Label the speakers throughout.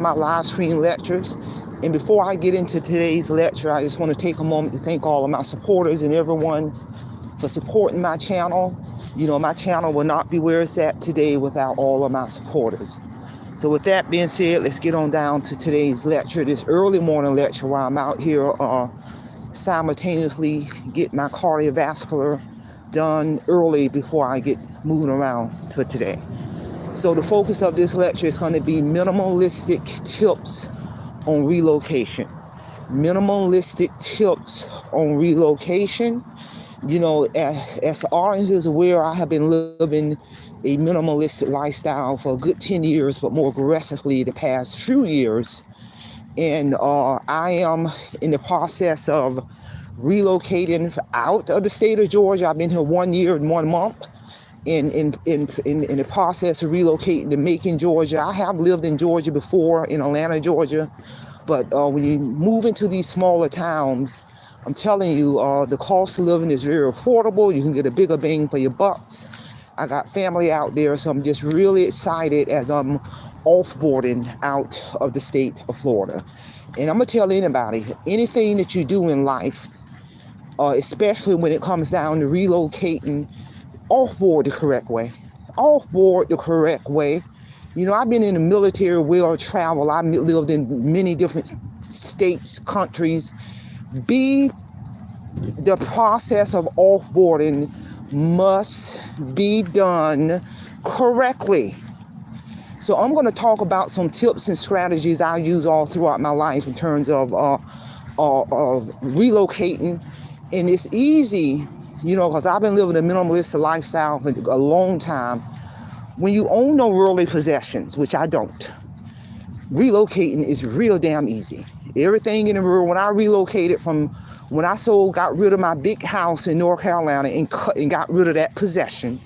Speaker 1: my live stream lectures. And before I get into today's lecture, I just want to take a moment to thank all of my supporters and everyone for supporting my channel. You know, my channel will not be where it's at today without all of my supporters. So with that being said, let's get on down to today's lecture, this early morning lecture where I'm out here simultaneously get my cardiovascular done early before I get moving around for today. So the focus of this lecture is going to be minimalistic tips on relocation. Minimalistic tips on relocation. You know, as the audience is aware, I have been living a minimalistic lifestyle for a good 10 years, but more aggressively the past few years. And I am in the process of relocating out of the state of Georgia. I've been here 1 year and 1 month. In the process of relocating to Macon, Georgia. I have lived in Georgia before, in Atlanta, Georgia. But when you move into these smaller towns, I'm telling you, the cost of living is very affordable. You can get a bigger bang for your bucks. I got family out there, so I'm just really excited as I'm offboarding out of the state of Florida. And I'm going to tell anybody, anything that you do in life, especially when it comes down to relocating, offboard the correct way. Offboard the correct way. You know, I've been in the military, well traveled. I lived in many different states, countries. The process of offboarding must be done correctly. So I'm going to talk about some tips and strategies I use all throughout my life in terms of relocating. And it's easy, you know, because I've been living a minimalist lifestyle for a long time. When you own no worldly possessions, which I don't, relocating is real damn easy. Everything in the world, when I relocated when I got rid of my big house in North Carolina and got rid of that possession,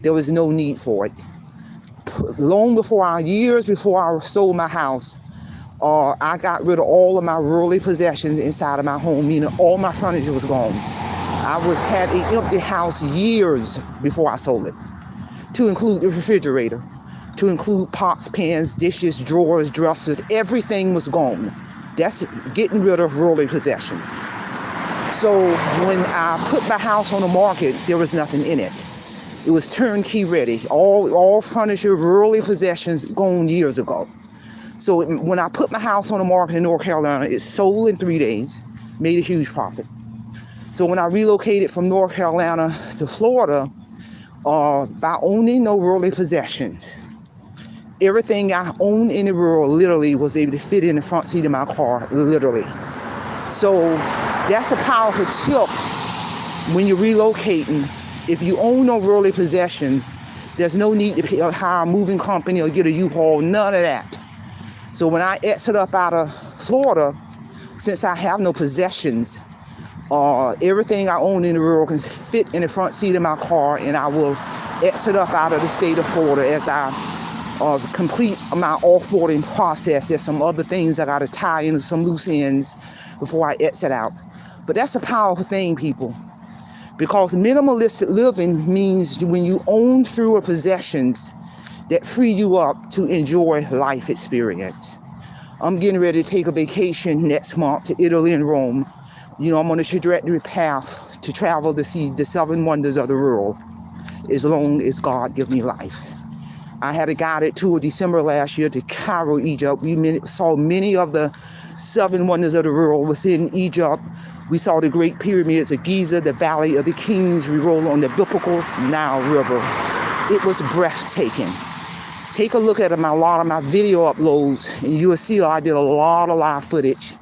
Speaker 1: there was no need for it. Years before I sold my house, I got rid of all of my worldly possessions inside of my home, meaning all my furniture was gone. I had an empty house years before I sold it, to include the refrigerator, to include pots, pans, dishes, drawers, dressers. Everything was gone. That's getting rid of worldly possessions. So when I put my house on the market, there was nothing in it. It was turnkey ready. All furniture, worldly possessions gone years ago. So when I put my house on the market in North Carolina, it sold in 3 days, made a huge profit. So when I relocated from North Carolina to Florida, by owning no worldly possessions, everything I owned in the world literally was able to fit in the front seat of my car, literally. So that's a powerful tip when you're relocating. If you own no worldly possessions, there's no need to hire a moving company or get a U-Haul, none of that. So when I exit up out of Florida, since I have no possessions, everything I own in the world can fit in the front seat of my car, and I will exit up out of the state of Florida as I complete my offboarding process. There's some other things I got to tie into some loose ends before I exit out. But that's a powerful thing, people, because minimalistic living means when you own fewer possessions that free you up to enjoy life experience. I'm getting ready to take a vacation next month to Italy and Rome. You know, I'm on a trajectory path to travel to see the 7 wonders of the world as long as God gives me life. I had a guided tour December last year to Cairo, Egypt. We saw many of the 7 wonders of the world within Egypt. We saw the great pyramids of Giza, the Valley of the Kings. We rolled on the biblical Nile River. It was breathtaking. Take a look at a lot of my video uploads, and you will see I did a lot of live footage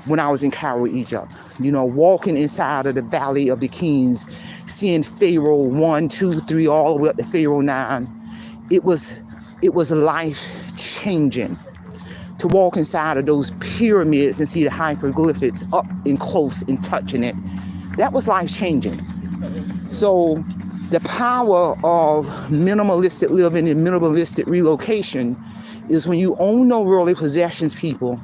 Speaker 1: when I was in Cairo, Egypt. You know, walking inside of the Valley of the Kings, seeing Pharaoh 1, 2, 3, all the way up to Pharaoh 9. It was life-changing to walk inside of those pyramids and see the hieroglyphics up and close and touching it. That was life-changing. So the power of minimalistic living and minimalistic relocation is when you own no worldly possessions, people,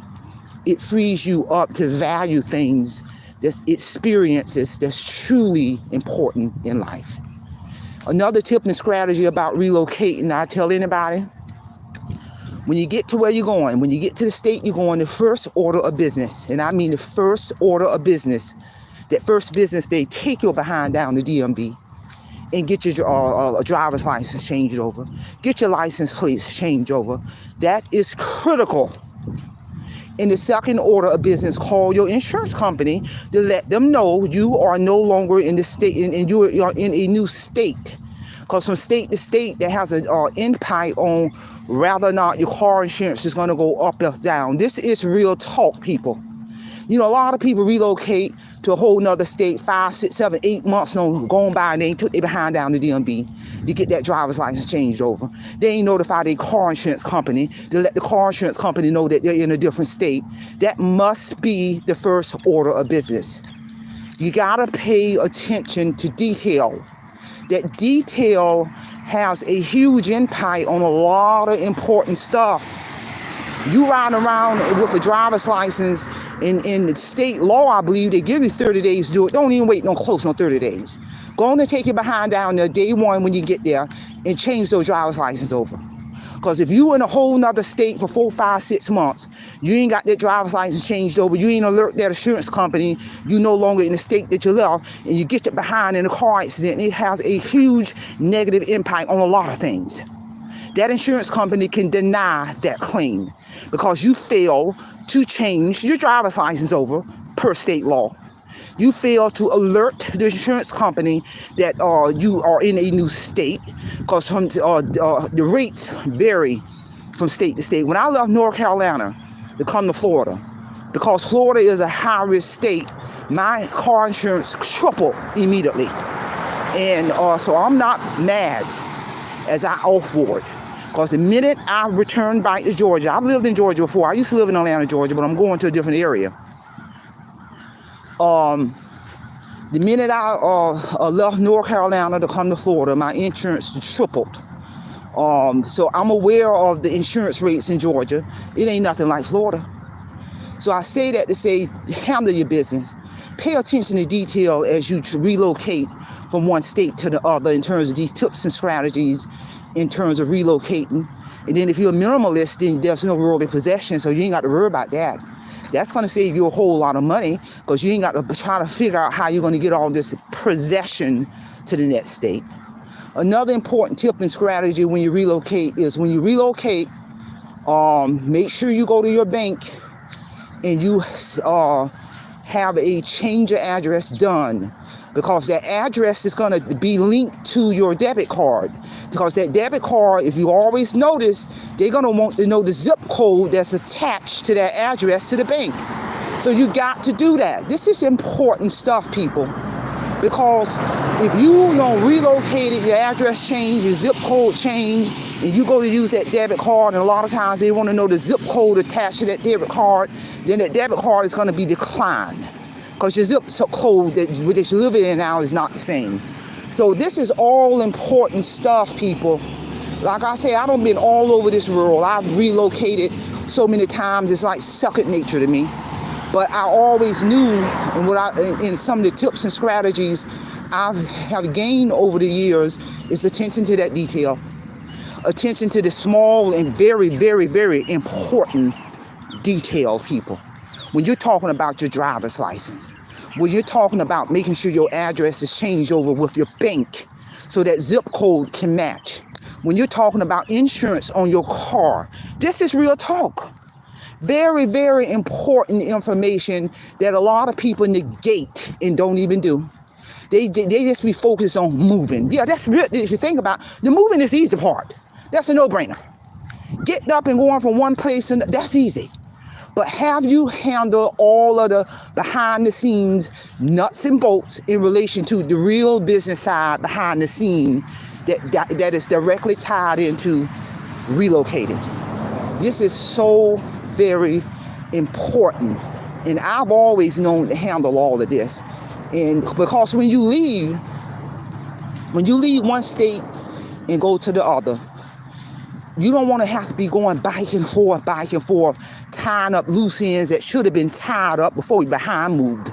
Speaker 1: it frees you up to value things, that's experiences that's truly important in life. Another tip and strategy about relocating, I tell anybody, When you get to where you're going, when you get to the state you're going, the first order of business, and I mean the first order of business, that first business day, take your behind down to DMV and get your driver's license changed over. Get your license plates changed over. That is critical. In the second order of business, call your insurance company to let them know you are no longer in the state and you are in a new state. Because from state to state, that has an impact on whether or not your car insurance is going to go up or down. This is real talk, people. You know, a lot of people relocate to a whole nother state, 5, 6, 7, 8 months going by, and they took their behind down to DMV to get that driver's license changed over. They ain't notified their car insurance company to let the car insurance company know that they're in a different state. That must be the first order of business. You gotta pay attention to detail. That detail has a huge impact on a lot of important stuff. You riding around with a driver's license in the state law, I believe they give you 30 days to do it. Don't even wait no 30 days. Go on and take your behind down there day one when you get there and change those driver's license over. Because if you in a whole nother state for 4, 5, 6 months, you ain't got that driver's license changed over, you ain't alert that insurance company, you no longer in the state that you left, and you get it behind in a car accident, it has a huge negative impact on a lot of things. That insurance company can deny that claim because you fail to change your driver's license over per state law. You fail to alert the insurance company that you are in a new state, because the rates vary from state to state. When I left North Carolina to come to Florida, because Florida is a high-risk state, my car insurance tripled immediately. And so I'm not mad as I offboard. Because the minute I returned back to Georgia, I've lived in Georgia before. I used to live in Atlanta, Georgia, but I'm going to a different area. The minute I left North Carolina to come to Florida, my insurance tripled. So I'm aware of the insurance rates in Georgia. It ain't nothing like Florida. So I say that to say, handle your business. Pay attention to detail as you relocate from one state to the other in terms of these tips and strategies in terms of relocating. And then if you're a minimalist, then there's no worldly possession, so you ain't got to worry about that. That's going to save you a whole lot of money because you ain't got to try to figure out how you're going to get all this possession to the next state. Another important tip and strategy when you relocate is when you relocate, make sure you go to your bank and you have a change of address done, because that address is going to be linked to your debit card. Because that debit card, if you always notice, they're going to want to know the zip code that's attached to that address to the bank. So you got to do that. This is important stuff, people. Because if you relocated, your address changed, your zip code changed, and you go to use that debit card, and a lot of times they want to know the zip code attached to that debit card, then that debit card is going to be declined. Because your zip code that you're living in now is not the same. So this is all important stuff, people. Like I say, I done been all over this world. I've relocated so many times, it's like second nature to me. But I always knew, and in some of the tips and strategies I have gained over the years, is attention to that detail. Attention to the small and very, very, very important detail, people. When you're talking about your driver's license, when you're talking about making sure your address is changed over with your bank so that zip code can match. When you're talking about insurance on your car, this is real talk. Very, very important information that a lot of people negate and don't even do. They just be focused on moving. Yeah, that's real. If you think about it, the moving is the easy part. That's a no-brainer. Getting up and going from one place, and that's easy. But have you handled all of the behind the scenes nuts and bolts in relation to the real business side behind the scene that is directly tied into relocating? This is so very important. And I've always known to handle all of this. And because when you leave one state and go to the other, you don't want to have to be going back and forth, tying up loose ends that should have been tied up before you behind moved.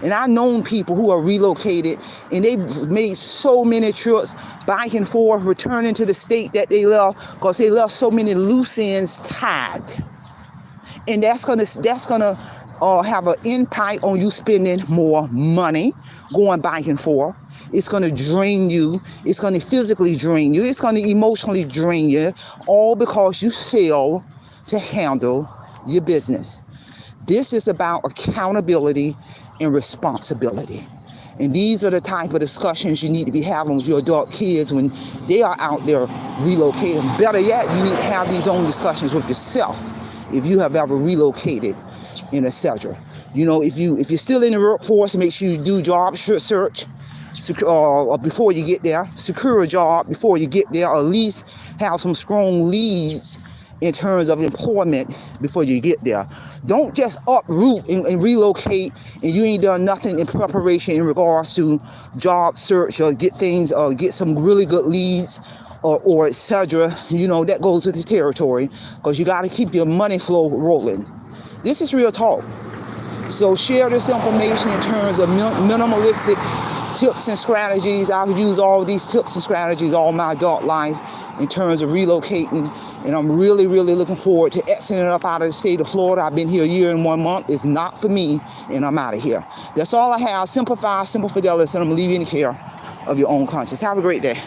Speaker 1: And I've known people who are relocated and they've made so many trips back and forth, returning to the state that they left because they left so many loose ends tied. And that's gonna have an impact on you spending more money going back and forth. It's gonna drain you. It's gonna physically drain you. It's gonna emotionally drain you, all because you fail to handle your business. This is about accountability and responsibility. And these are the type of discussions you need to be having with your adult kids when they are out there relocating. Better yet, you need to have these own discussions with yourself if you have ever relocated, and etc. You know, if you're still in the workforce, make sure you do job search before you get there. Secure a job before you get there, or at least have some strong leads in terms of employment before you get there. Don't just uproot and relocate and you ain't done nothing in preparation in regards to job search or get some really good leads or etc. You know, that goes with the territory, because you got to keep your money flow rolling. This is real talk. So share this information in terms of minimalistic tips and strategies. I've used all these tips and strategies all my adult life in terms of relocating, and I'm really, really looking forward to exiting up out of the state of Florida. I've been here a year and 1 month. It's not for me, and I'm out of here. That's all I have. Simplify, simple fidelity, and I'm leaving you in the care of your own conscience. Have a great day.